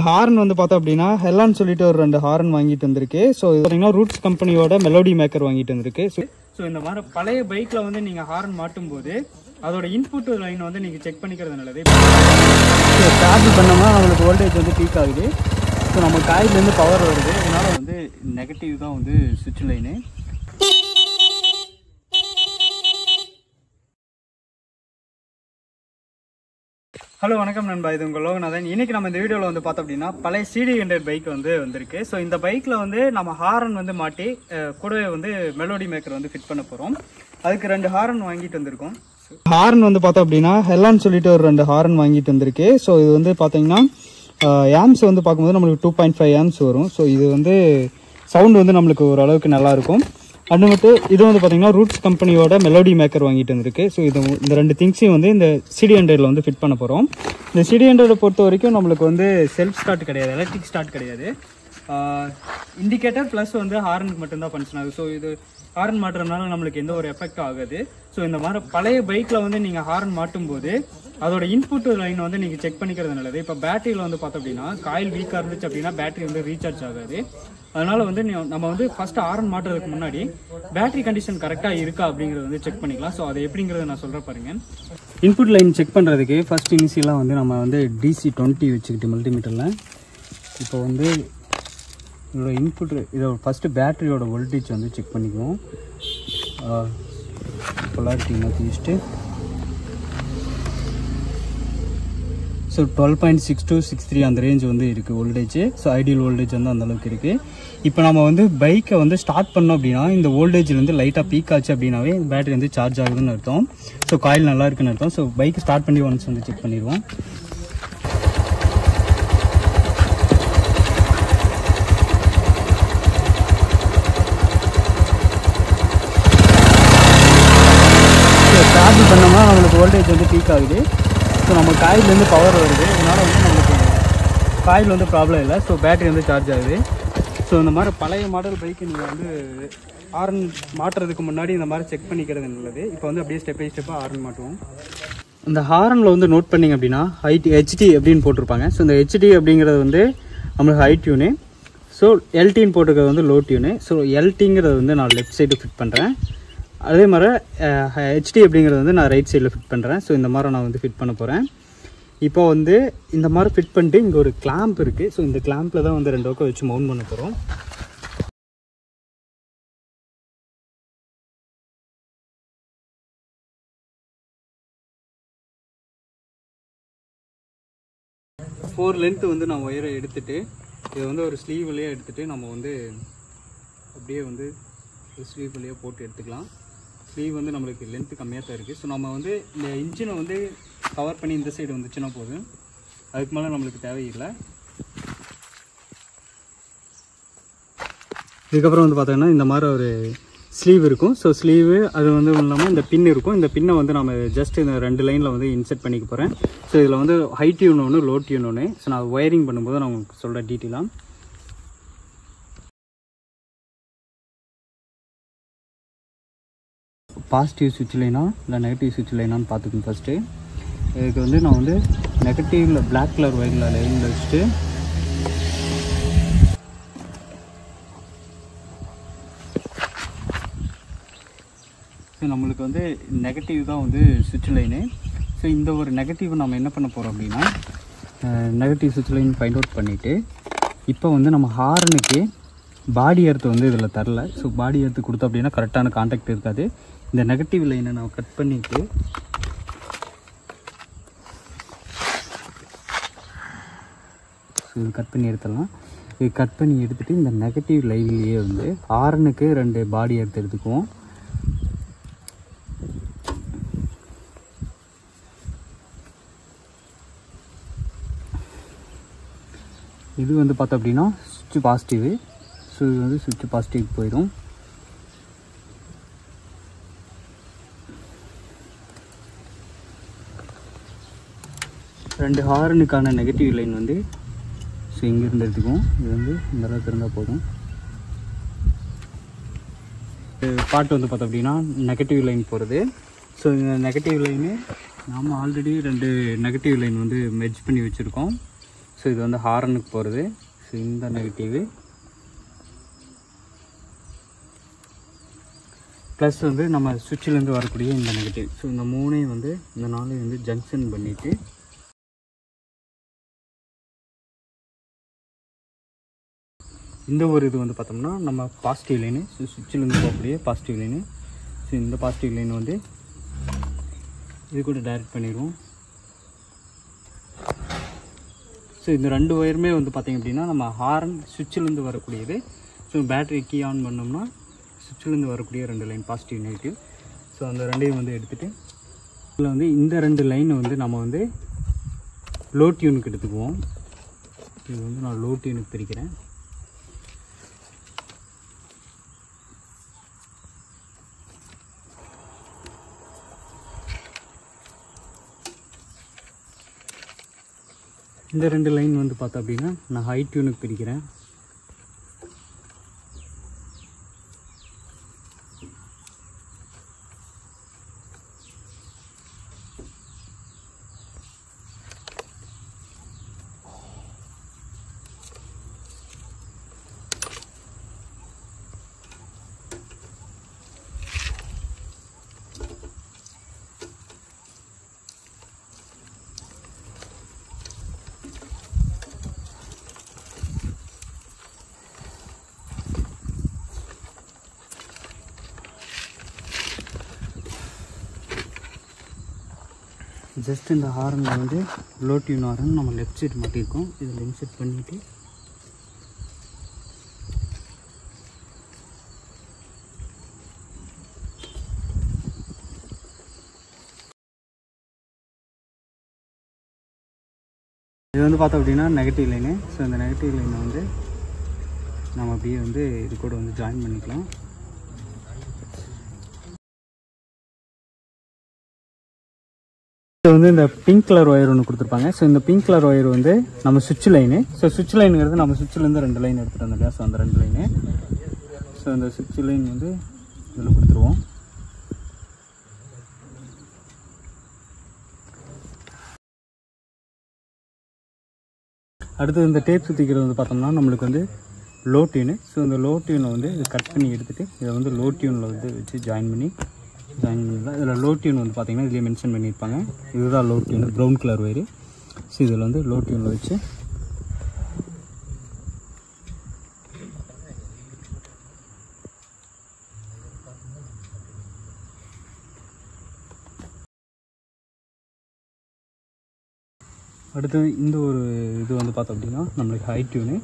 Horn வந்து பார்த்தோம் அப்படின்னா ஹெல்லான்னு சொல்லிட்டு ஒரு 2 ஹார்ன் வாங்கிட்டு வந்திருக்கு. ஸோ இது பார்த்தீங்கன்னா ரூட்ஸ் கம்பெனியோட மெலோடி மேக்கர் வாங்கிட்டு வந்திருக்கு. ஸோ இந்த மாதிரி பழைய பைக்கில் வந்து நீங்கள் ஹார்ன் மாட்டும் போது அதோட இன்புட் லைன் வந்து நீங்கள் செக் பண்ணிக்கிறது நல்லது. ஸோ சார்ஜ் பண்ணோம்னா நம்மளுக்கு வோல்டேஜ் வந்து பீக் ஆகுது. ஸோ நம்ம காயிலேருந்து பவர் வருது. இதனால வந்து நெகட்டிவ் தான் வந்து சுவிட்ச் லைனு. ஹலோ வணக்கம் நண்பா, இது உங்கள் லோகநாதன். இன்னைக்கு நம்ம இந்த வீடியோவில் வந்து பார்த்தோம் அப்படின்னா பழைய CD100 பைக் வந்து வந்திருக்கு. ஸோ இந்த பைக்கில் வந்து நம்ம ஹாரன் வந்து மாட்டி கூடவே வந்து மெலோடி மேக்கர் வந்து ஃபிட் பண்ண போகிறோம். அதுக்கு 2 ஹாரன் வாங்கிட்டு வந்திருக்கோம். ஹாரன் வந்து பார்த்தோம் அப்படின்னா ஹெல்லான்னு சொல்லிட்டு ஒரு 2 ஹாரன் வாங்கிட்டு வந்திருக்கு. ஸோ இது வந்து பார்த்தீங்கன்னா ஆம்ஸ் வந்து பார்க்கும்போது நம்மளுக்கு 2.5 ஆம்ஸ் வரும். ஸோ இது வந்து சவுண்ட் வந்து நம்மளுக்கு ஓரளவுக்கு நல்லாயிருக்கும். அது மட்டும் இது வந்து பார்த்தீங்கன்னா ரூட்ஸ் கம்பெனியோட மெலோடி மேக்கர் வாங்கிட்டு வந்திருக்கு. ஸோ இந்த 2 திங்ஸையும் வந்து இந்த CD100ல வந்து ஃபிட் பண்ண போகிறோம். இந்த CD100 பொறுத்த வரைக்கும் நம்மளுக்கு வந்து செல்ஃப் ஸ்டார்ட் கிடையாது, எலக்ட்ரிக் ஸ்டார்ட் கிடையாது. இண்டிகேட்டர் ப்ளஸ் வந்து ஹார்னுக்கு மட்டும்தான் ஃபங்க்ஷன் ஆகுது. ஸோ இது ஹார்ன் மாட்டுறதுனால நம்மளுக்கு எந்த ஒரு எஃபெக்டும் ஆகாது. ஸோ இந்த மாதிரி பழைய பைக்கில் வந்து நீங்கள் ஹார்ன் மாட்டும் போது அதோட இன்புட் லைன் வந்து நீங்கள் செக் பண்ணிக்கிறது நல்லது. இப்போ பேட்டரியில் வந்து பார்த்தோம் அப்படின்னா காயில் வீக்காக இருந்துச்சு அப்படின்னா பேட்டரி வந்து ரீசார்ஜ் ஆகாது. அதனால வந்து நம்ம வந்து ஃபர்ஸ்ட் ஹார்ன் மாட்டுறதுக்கு முன்னாடி பேட்டரி கண்டிஷன் கரெக்டாக இருக்கா அப்படிங்கிறத வந்து செக் பண்ணிக்கலாம். ஸோ அது எப்படிங்கிறத நான் சொல்கிறேன் பாருங்க. இன்புட் லைன் செக் பண்ணுறதுக்கு ஃபர்ஸ்ட் இனிஷியலாக வந்து நம்ம வந்து DC20 வச்சுக்கிட்டு மல்டிமீட்டரில் இப்போ வந்து இதோட இன்புட் இதோட ஃபஸ்ட்டு பேட்டரியோட வோல்டேஜ் வந்து செக் பண்ணிக்குவோம். பொலாரிட்டி மாற்றி வச்சுட்டு ஸோ 12.6263 அந்த ரேஞ்ச் வந்து இருக்குது வோல்டேஜ். ஸோ ஐடியல் வோல்டேஜ் வந்து அந்தளவுக்கு இருக்குது. இப்போ நம்ம வந்து பைக்கை வந்து ஸ்டார்ட் பண்ணோம் அப்படின்னா இந்த வோல்டேஜ்லேருந்து லைட்டாக பீக் ஆச்சு அப்படின்னாவே பேட்டரி வந்து சார்ஜ் ஆகுதுன்னு அர்த்தம். ஸோ காயில் நல்லா இருக்குன்னு அர்த்தம். ஸோ பைக் ஸ்டார்ட் பண்ணி ஒன்ஸ் வந்து செக் பண்ணிடுவோம். சார்ஜ் பண்ணோம்னா நம்மளுக்கு வோல்டேஜ் வந்து பீக் ஆகுது. ஸோ நம்ம காயிலேருந்து பவர் வருது. இதனால் வந்து நம்மளுக்கு காயில் வந்து ப்ராப்ளம் இல்லை. ஸோ பேட்டரி வந்து சார்ஜ் ஆகுது. ஸோ இந்த மாதிரி பழைய மாடல் பைக்கு நீங்கள் வந்து ஹார்ன் மாட்டுறதுக்கு முன்னாடி இந்த மாதிரி செக் பண்ணிக்கிறது நல்லது. இப்போ வந்து அப்படியே ஸ்டெப் பை ஸ்டெப்பாக ஹார்ன் மாட்டுவோம். இந்த ஹார்னில் வந்து நோட் பண்ணிங்க அப்படின்னா HD அப்படின்னு போட்டிருப்பாங்க. ஸோ இந்த HD அப்படிங்கிறது வந்து நம்மளுக்கு ஹை டியூனு. ஸோ LTன்னு போட்டிருக்கிறது வந்து லோ டியூனு. ஸோ LTங்கிறது வந்து நான் லெஃப்ட் சைடு ஃபிட் பண்ணுறேன். அதே மாதிரி HD அப்படிங்கிறது வந்து நான் ரைட் சைடில் ஃபிட் பண்ணுறேன். ஸோ இந்த மாதிரி நான் வந்து ஃபிட் பண்ண போகிறேன். இப்போ வந்து இந்த மாதிரி ஃபிட் பண்ணிட்டு இங்கே ஒரு கிளாம்ப் இருக்குது. ஸோ இந்த கிளாம்பில் தான் வந்து 2 பக்கம் வச்சு மவுண்ட் பண்ண போகிறோம். ஃபோர் லென்த்து வந்து நான் ஒயரை எடுத்துகிட்டு இதை வந்து ஒரு ஸ்லீவ் வழியாக எடுத்துகிட்டு நம்ம வந்து அப்படியே வந்து ஸ்லீவ் வழியாக போட்டு எடுத்துக்கலாம். ஸ்லீவ் வந்து நம்மளுக்கு லென்த்து கம்மியாக தான் இருக்குது. ஸோ நம்ம வந்து இந்த இன்ஜினை வந்து கவர் பண்ணி இந்த சைடு வந்துச்சுன்னா போதும், அதுக்கு மேலே நம்மளுக்கு தேவையில்லை. இதுக்கப்புறம் வந்து பார்த்தோன்னா இந்த மாதிரி ஒரு ஸ்லீவ் இருக்கும். ஸோ ஸ்லீவு அது வந்து இல்லாமல் இந்த பின் இருக்கும். இந்த பின்னை வந்து நம்ம ஜஸ்ட் இந்த 2 லைனில் வந்து இன்செர்ட் பண்ணிக்க போகிறேன். ஸோ இதில் வந்து ஹை டியூன் ஒன்று, லோ டியூன் ஒன்று. ஸோ நான் ஒயரிங் பண்ணும்போது நான் உங்களுக்கு சொல்கிறேன் டீட்டெயிலாக. பாசிட்டிவ் சுவிட்ச் லைனா இல்லை நெகட்டிவ் சுவிட்ச் லைனான்னு பார்த்துக்கணும் ஃபஸ்ட்டு. இதுக்கு வந்து நான் வந்து நெகட்டிவில் பிளாக் கலர் ஒயரில் லைனில் வச்சுட்டு ஸோ நம்மளுக்கு வந்து நெகட்டிவ் தான் வந்து சுவிட்ச் லைனு. ஸோ இந்த ஒரு நெகட்டிவ் நம்ம என்ன பண்ண போகிறோம் அப்படின்னா நெகட்டிவ் சுவிட்ச் லைன் ஃபைண்ட் அவுட் பண்ணிவிட்டு இப்போ வந்து நம்ம ஹார்னுக்கு பாடி எர்த்து வந்து இதில் தரல. ஸோ பாடி எர்த்து கொடுத்தோம் அப்படின்னா கரெக்டான கான்டாக்ட் இருக்காது. இந்த நெகட்டிவ் லைனை நான் கட் பண்ணிவிட்டு ஸோ இது கட் பண்ணி எடுத்துடலாம். இது கட் பண்ணி எடுத்துகிட்டு இந்த நெகட்டிவ் லைன்லேயே வந்து ஹார்னுக்கு 2 பாடி எடுத்துக்குவோம். இது வந்து பார்த்தோம் அப்படின்னா சுவிட்ச் பாசிட்டிவ். ஸோ இது வந்து சுவிட்ச் பாசிட்டிவ் போயிடும். ரெண்டு ஹார்னுக்கான நெகட்டிவ் லைன் வந்து ஸோ இங்கேருந்து எடுத்துக்குவோம். இது வந்து இந்த அளவுக்கு இருந்தால் போதும். பாட்டு வந்து பார்த்தோம் அப்படின்னா நெகட்டிவ் லைன் போகிறது. ஸோ இந்த நெகட்டிவ் லைனு நாம் ஆல்ரெடி 2 நெகட்டிவ் லைன் வந்து மெர்ஜ் பண்ணி வச்சுருக்கோம். ஸோ இது வந்து ஹாரனுக்கு போகிறது. ஸோ இந்த நெகட்டிவ் ப்ளஸ் வந்து நம்ம சுவிட்சிலேருந்து வரக்கூடிய இந்த நெகட்டிவ். ஸோ இந்த மூணையும் வந்து இந்த நாளையும் வந்து ஜங்ஷன் பண்ணிவிட்டு இந்த ஒரு இது வந்து பார்த்தோம்னா நம்ம பாசிட்டிவ் லைனு, ஸோ சுவிட்சிலேருந்து போகக்கூடிய பாசிட்டிவ் லைனு. ஸோ இந்த பாசிட்டிவ் லைன் வந்து இது கூட டைரக்ட் பண்ணிடுவோம். ஸோ இந்த 2 ஒயருமே வந்து பார்த்திங்க அப்படின்னா நம்ம ஹாரன் சுவிட்சிலேருந்து வரக்கூடியது. ஸோ பேட்டரி கீ ஆன் பண்ணோம்னா சுவிட்சிலேருந்து வரக்கூடிய 2 லைன் பாசிட்டிவ் நெகட்டிவ். ஸோ அந்த 2ஐயும் வந்து எடுத்துகிட்டு இதில் வந்து இந்த 2 லைனை வந்து நம்ம வந்து லோ டியூனுக்கு எடுத்துக்குவோம். இது வந்து நான் லோ டியூனுக்கு பிரிக்கிறேன். இந்த 2 லைன் வந்து பார்த்தோம் அப்படின்னா நான் ஹை டியூனுக்கு பிரிக்கிறேன். ஜஸ்ட் இந்த ஹாரனில் வந்து லோ டியூன் ஹாரன் நம்ம லெஃப்ட் சைடு மாட்டியிருக்கோம். இதில் இன்செர்ட் பண்ணிவிட்டு இது வந்து பார்த்தோம் அப்படின்னா நெகட்டிவ் லைனு. ஸோ இந்த நெகட்டிவ் லைனை வந்து நம்ம அப்படியே வந்து இது கூட வந்து ஜாயின் பண்ணிக்கலாம். இது வந்து இந்த பிங்க் கலர் ஒயர் ஒன்று கொடுத்துருப்பாங்க. ஸோ இந்த பிங்க் கலர் ஒயர் வந்து நம்ம சுவிட்ச் லைனு. ஸோ சுவிட்ச் லைனுங்கிறது நம்ம சுவிட்சிலேருந்து 2 லைன் எடுத்துகிட்டு வந்தோம் இல்லையா. ஸோ அந்த 2 லைனு. ஸோ இந்த சுவிட்ச் லைன் வந்து இதில் கொடுத்துருவோம். அடுத்து இந்த டேப் சுற்றிக்கிறது வந்து பார்த்தோம்னா நம்மளுக்கு வந்து லோ டியூனு. ஸோ இந்த லோ டியூனை வந்து இதை கட் பண்ணி எடுத்துகிட்டு இதை வந்து லோ டியூனில் வந்து வச்சு ஜாயின் பண்ணிடலாம். இதில் லோ டியூன் வந்து பார்த்திங்கன்னா இதிலே மென்ஷன் பண்ணியிருப்பாங்க. இதுதான் low tune, brown colour wire. So இதில் வந்து லோ டியூனில் வச்சு அடுத்து இந்த ஒரு இது வந்து பார்த்தோம் அப்படின்னா நம்மளுக்கு ஹை டியூனு.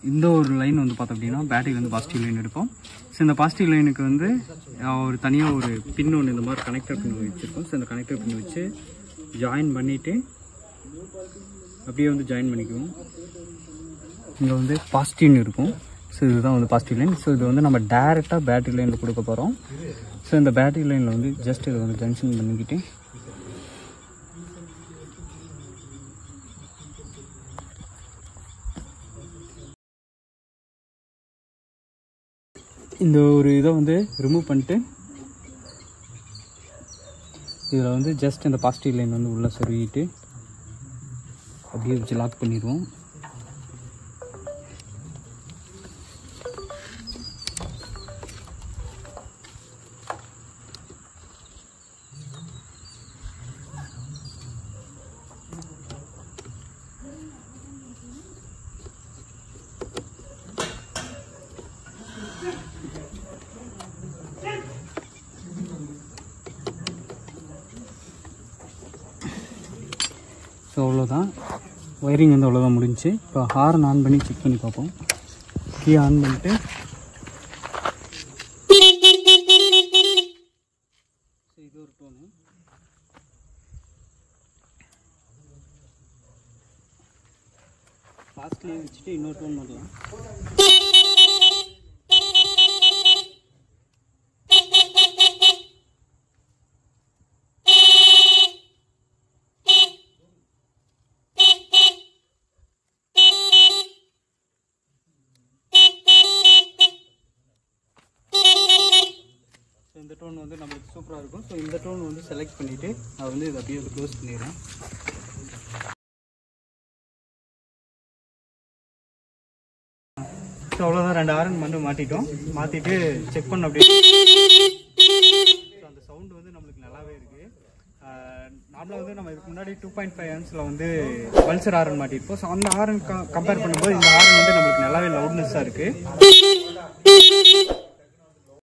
இந்த ஒரு லைன் வந்து பார்த்தோம் அப்படின்னா பேட்டரி வந்து பாசிட்டிவ் லைன் எடுப்போம். ஸோ இந்த பாசிட்டிவ் லைனுக்கு வந்து ஒரு தனியாக ஒரு பின் ஒன்று இந்த மாதிரி கனெக்டர் பின் வச்சுருக்கோம். ஸோ இந்த கனெக்டர் பின் வச்சு ஜாயின் பண்ணிவிட்டு அப்படியே வந்து ஜாயின் பண்ணிக்குவோம். இங்கே வந்து பாசிட்டிவ்னு இருக்கும். ஸோ இதுதான் வந்து பாசிட்டிவ் லைன். ஸோ இது வந்து நம்ம டேரெக்டாக பேட்டரி லைனில் கொடுக்க போகிறோம். ஸோ இந்த பேட்டரி லைனில் வந்து ஜஸ்ட் இதை வந்து ஜங்ஷன் பண்ணிக்கிட்டு இந்த ஒரு இதை வந்து ரிமூவ் பண்ணிட்டு இதில் வந்து ஜஸ்ட் இந்த பாசிட்டிவ் லைன் வந்து உள்ளே சொருகிட்டு அப்படியே வச்சு லாக் பண்ணிடுவோம். ஸோ அவ்வளோதான், ஒயரிங் வந்து அவ்வளோதான் முடிஞ்சு. இப்போ ஹார்ன் ஆன் பண்ணி செக் பண்ணி பார்ப்போம். கீ ஆன் பண்ணிட்டு இது ஒரு டோனு. ஃபாஸ்ட்லேயே வச்சுட்டு இன்னொரு டோன் பண்ணலாம். இந்த டோன் வந்து நம்மளுக்கு சூப்பராக இருக்கும். ஸோ இந்த டோன் வந்து செலக்ட் பண்ணிவிட்டு நான் வந்து இதை அப்படியே க்ளோஸ் பண்ணிடுறேன். ஸோ அவ்வளோதான், 2 ஹாரன் மட்டும் மாட்டிட்டோம். மாற்றிட்டு செக் பண்ண அப்படியே அந்த சவுண்டு வந்து நம்மளுக்கு நல்லாவே இருக்குது. நார்மலாக வந்து நம்ம இதுக்கு முன்னாடி 2.5 amps வந்து பல்சர் ஹாரன் மாட்டிருப்போம். ஸோ அந்த ஹாரன் கம்பேர் பண்ணும்போது இந்த ஹாரன் வந்து நம்மளுக்கு நல்லாவே லவுட்னஸாக இருக்குது.